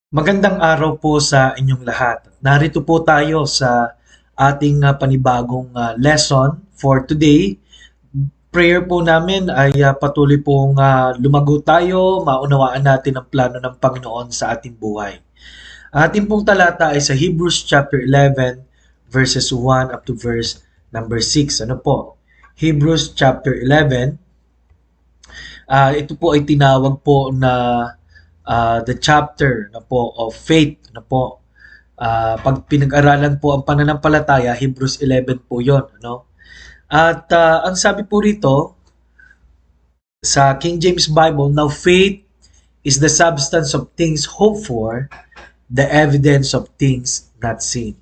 Magandang araw po sa inyong lahat. Narito po tayo sa ating panibagong lesson for today. Prayer po namin ay patuloy pong lumago tayo, maunawaan natin ang plano ng Panginoon sa ating buhay. Ating pong talata ay sa Hebrews chapter 11 verses 1 up to verse number 6. Ano po? Hebrews chapter 11. Ito po ay tinawag po na the chapter na po of faith na po. Pag pinag-aralan po ang pananampalataya, Hebrews 11 po 'yon, no? At ang sabi po rito sa King James Bible, now faith is the substance of things hoped for, the evidence of things not seen.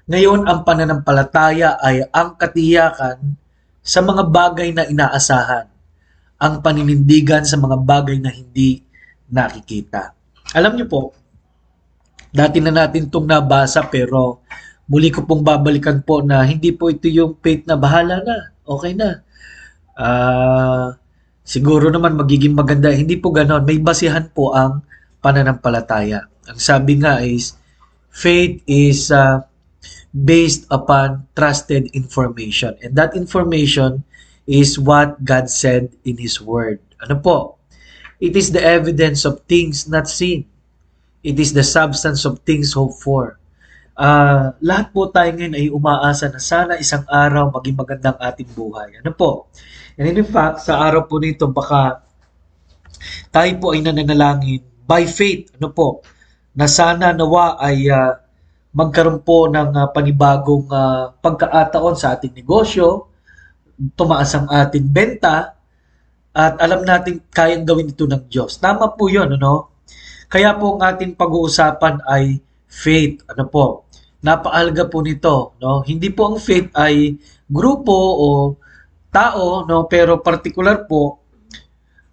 Ngayon, ang pananampalataya ay ang katiyakan sa mga bagay na inaasahan, ang paninindigan sa mga bagay na hindi nakikita. Alam niyo po, dati na natin itong nabasa pero muli ko pong babalikan po na hindi po ito yung faith na bahala na, okay na. Siguro naman magiging maganda. Hindi po ganon. May basihan po ang pananampalataya. Ang sabi nga is, faith is based upon trusted information. And that information is what God said in His Word. Ano po? It is the evidence of things not seen. It is the substance of things hoped for. Lahat po tayo ngayon ay umaasa na sana isang araw maging magandang ating buhay. Ano po? And in fact, sa araw po nito, baka tayo po ay nananalangin by faith. Ano po? Na sana nawa ay magkaroon po ng panibagong pagkakataon sa ating negosyo, tumaas ang ating benta, at alam natin kayang gawin ito ng Diyos. Tama po yun, ano? Kaya po ang ating pag-uusapan ay faith. Ano po? Napakahalaga po nito, no? Hindi po ang faith ay grupo o tao, no? Pero particular po,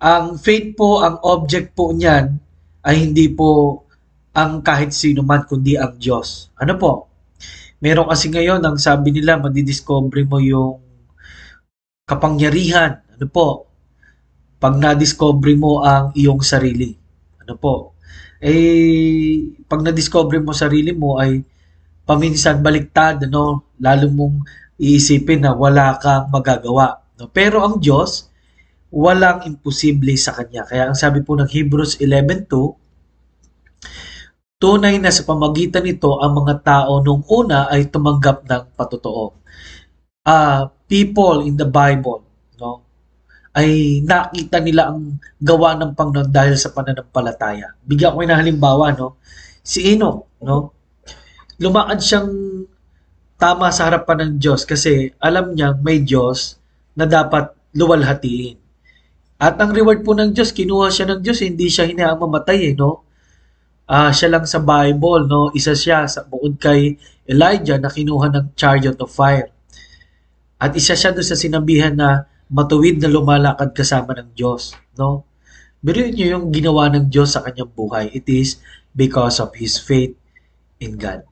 ang faith po, ang object po niyan ay hindi po ang kahit sino man, kundi ang Diyos. Ano po? Meron kasi ngayon, ang sabi nila, madidiscover mo yung kapangyarihan. Ano po? Pag na-discover mo ang iyong sarili. Ano po? Pag na-discover mo sarili mo ay paminsan baliktad, ano? Lalo mong iisipin na wala kang magagawa. No? Pero ang Diyos, walang imposible sa Kanya. Kaya ang sabi po ng Hebrews 11:2, tunay na sa pamagitan nito ang mga tao nung una ay tumanggap ng patotoo. People in the Bible, no? Ay nakita nila ang gawa ng Panginoon dahil sa pananampalataya. Bigyan ko ng halimbawa, no? Si Enoch, no? Lumakad siyang tama sa harapan ng Diyos kasi alam niya may Diyos na dapat luwalhatiin. At ang reward po ng Diyos, kinuha siya ng Diyos, hindi siya hinaang mamatay, no? Siya lang sa Bible, no? Isa siya sa bukod kay Elijah na kinuha ng chariot of fire. At isa siya doon sa sinabihan na matuwid na lumalakad kasama ng Diyos, no? Biruin niyo yung ginawa ng Diyos sa kanyang buhay. It is because of his faith in God.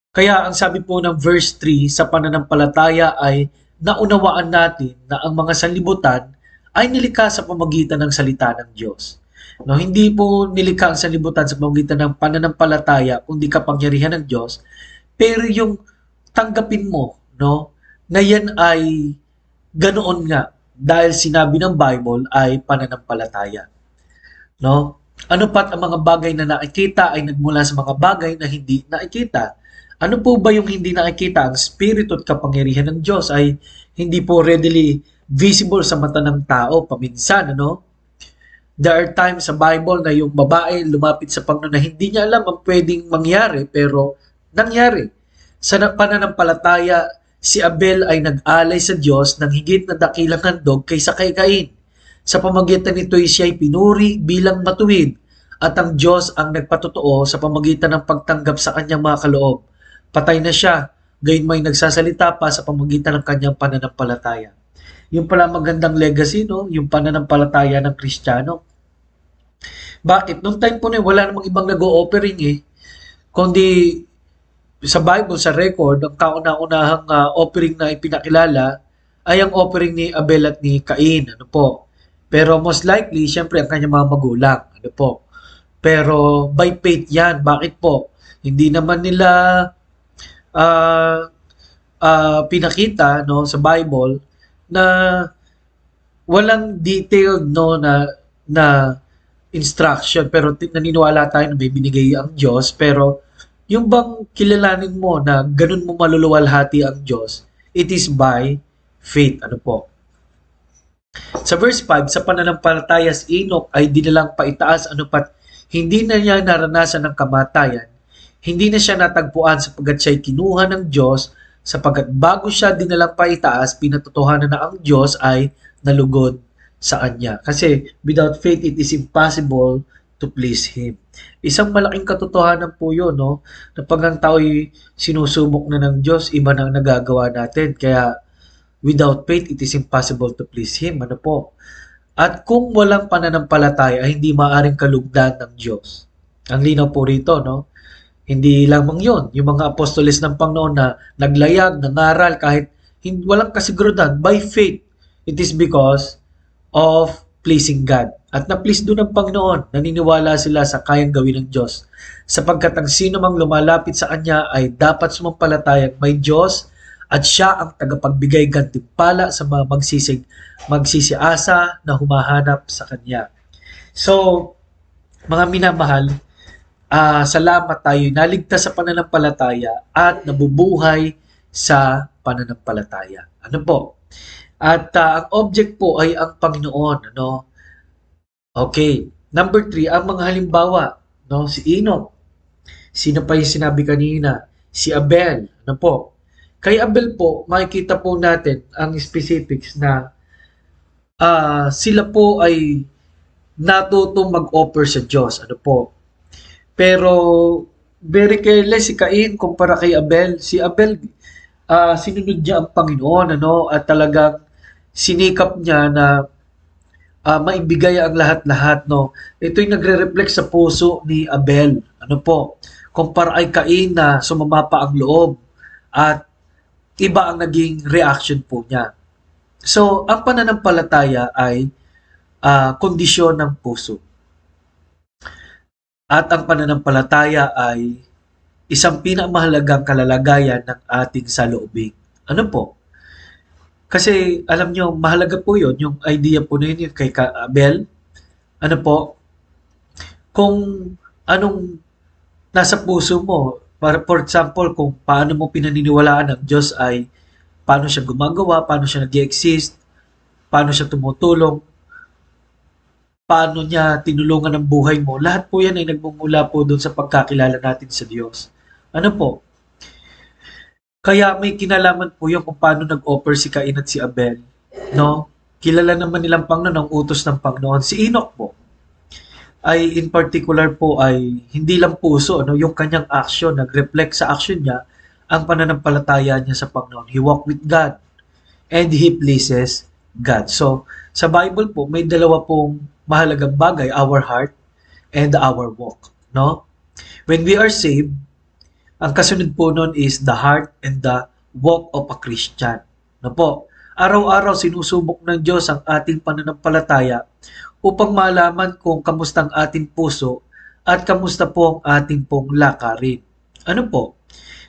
Kaya ang sabi po ng verse 3, sa pananampalataya ay naunawaan natin na ang mga sanlibutan ay nilikha sa pamagitan ng salita ng Diyos. No, hindi po nilikha ang sanlibutan sa pamagitan ng pananampalataya kundi kapangyarihan ng Diyos, pero yung tanggapin mo, no, na yan ay ganoon nga dahil sinabi ng Bible ay pananampalataya. No? Ano pat ang mga bagay na nakikita ay nagmula sa mga bagay na hindi nakikita. Ano po ba yung hindi nakikita? Ang spirito at kapangyarihan ng Diyos ay hindi po readily visible sa mata ng tao paminsan, ano? There are times sa Bible na yung babae lumapit sa Panginoon na hindi niya alam ang pwedeng mangyari pero nangyari. Sa pananampalataya, si Abel ay nag-alay sa Diyos ng higit na dakilang handog kaysa kay Cain. Sa pamagitan nito ay siya ay pinuri bilang matuwid at ang Diyos ang nagpatotoo sa pamagitan ng pagtanggap sa kanyang mga kaloob. Patay na siya, gayon may nagsasalita pa sa pamagitan ng kanyang pananampalataya. Yung pala magandang legacy, no? Yung pananampalataya ng Kristiyano. Bakit? Noong time po na wala namang ibang nag-o-offering kundi sa Bible, sa record, ang kauna-unahang offering na ipinakilala ay ang offering ni Abel at ni Cain. Ano po? Pero most likely, syempre, ang kanyang mga magulang. Ano po? Pero by faith yan. Bakit po? Hindi naman nila ah, pinakita no sa Bible na walang detailed no na instruction, pero naniniwala tayo na may binigay ang Diyos. Pero yung bang kilalanin mo na ganun mo maluluwalhati ang Diyos, it is by faith. Ano po? Sa verse 5, sa pananampalataya si Enoch ay dinilang paitaas anupat hindi na niya naranasan ng kamatayan, hindi na siya natagpuan sapagkat siya'y kinuha ng Diyos, sapagkat bago siya dinalang paitaas, pinatotohanan na ang Diyos ay nalugod sa kanya. Kasi without faith, it is impossible to please Him. Isang malaking katotohanan po yun, no? Na pag ang tao'y sinusubok na ng Diyos, iba na ang nagagawa natin. Kaya without faith, it is impossible to please Him. Ano po? At kung walang pananampalataya, ay hindi maaring kalugdan ng Diyos. Ang linaw po rito, no? Hindi lamang yon yung mga apostoles ng Panginoon na naglayag, nangaral, kahit walang kasigurudan, by faith, it is because of pleasing God. At na-please doon ng Panginoon, naniniwala sila sa kayang gawin ng Diyos. Sapagkat ang sino mang lumalapit sa Kanya ay dapat sumampalatayang may Diyos at siya ang tagapagbigay gantimpala sa mga magsisiasa na humahanap sa Kanya. So, mga minamahal, salamat tayo naligtas sa pananampalataya at nabubuhay sa pananampalataya. Ano po? At ang object po ay ang Panginoon. Ano? Okay. Number 3, ang mga halimbawa. No? Si Enoch. Sino pa yung sinabi kanina? Si Abel. Ano po? Kay Abel po, makikita po natin ang specifics na sila po ay natutong mag-offer sa Diyos. Ano po? Pero very careless si Cain kumpara kay Abel. Si Abel, sinunod niya ang Panginoon, ano, at talagang sinikap niya na maibigay ang lahat-lahat, no. Ito'y nagre-reflect sa puso ni Abel. Ano po? Kumpara kay Cain na sumama pa ang loob at iba ang naging reaction po niya. So, ang pananampalataya ay kondisyon ng puso. At ang pananampalataya ay isang pinakamahalagang kalalagayan ng ating saloobin. Ano po? Kasi alam nyo, mahalaga po yun, yung idea po na yun yung kay Abel. Ano po? Kung anong nasa puso mo, for example, kung paano mo pinaniniwalaan ng Diyos ay paano siya gumagawa, paano siya nag-exist, paano siya tumutulong, paano niya tinulungan ang buhay mo. Lahat po yan ay nagmumula po doon sa pagkakilala natin sa Diyos. Ano po? Kaya may kinalaman po yun kung paano nag-offer si Cain at si Abel. No? Kilala naman nilang Panginoon ang utos ng Panginoon. Si Enoch po ay in particular po ay hindi lang puso, no? Yung kanyang action, nag-reflect sa action niya ang pananampalataya niya sa Panginoon. He walked with God and he pleases God. So, sa Bible po, may dalawa pong mahalagang bagay, our heart and our walk. No? When we are saved, ang kasunod po nun is the heart and the walk of a Christian. No po? Araw-araw sinusubok ng Diyos ang ating pananampalataya upang malaman kung kamusta ang ating puso at kamusta po ang ating pong lakarin. Ano po?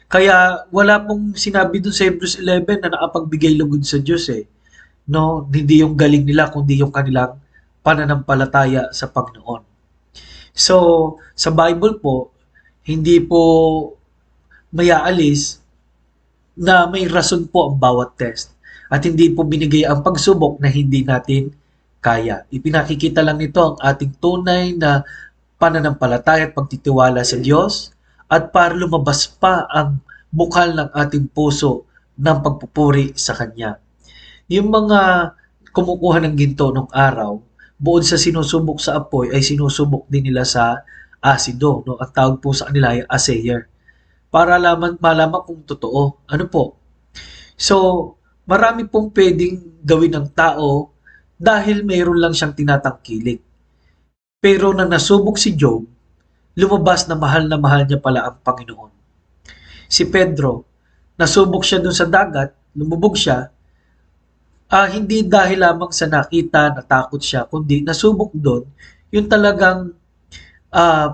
Kaya wala pong sinabi dun sa Hebrews 11 na nakapagbigay lugod sa Diyos eh. No, hindi yung galing nila kundi yung kanilang pananampalataya sa Panginoon. So, sa Bible po, hindi po mayaalis na may rason po ang bawat test at hindi po binigay ang pagsubok na hindi natin kaya. Ipinakikita lang nito ang ating tunay na pananampalataya at pagtitiwala sa Diyos at para lumabas pa ang bukal ng ating puso ng pagpupuri sa Kanya. Yung mga kumukuha ng ginto nung araw, buod sa sinusubok sa apoy, ay sinusubok din nila sa asido. No? Ang tawag po sa kanila ay assayer. Para malaman kung totoo. Ano po? So, marami pong pwedeng gawin ng tao dahil mayroon lang siyang tinatangkilik. Pero nang nasubok si Job, lumabas na mahal niya pala ang Panginoon. Si Pedro, nasubok siya dun sa dagat, lumubog siya, hindi dahil lamang sa nakita, natakot siya, kundi nasubok doon, yung talagang ah,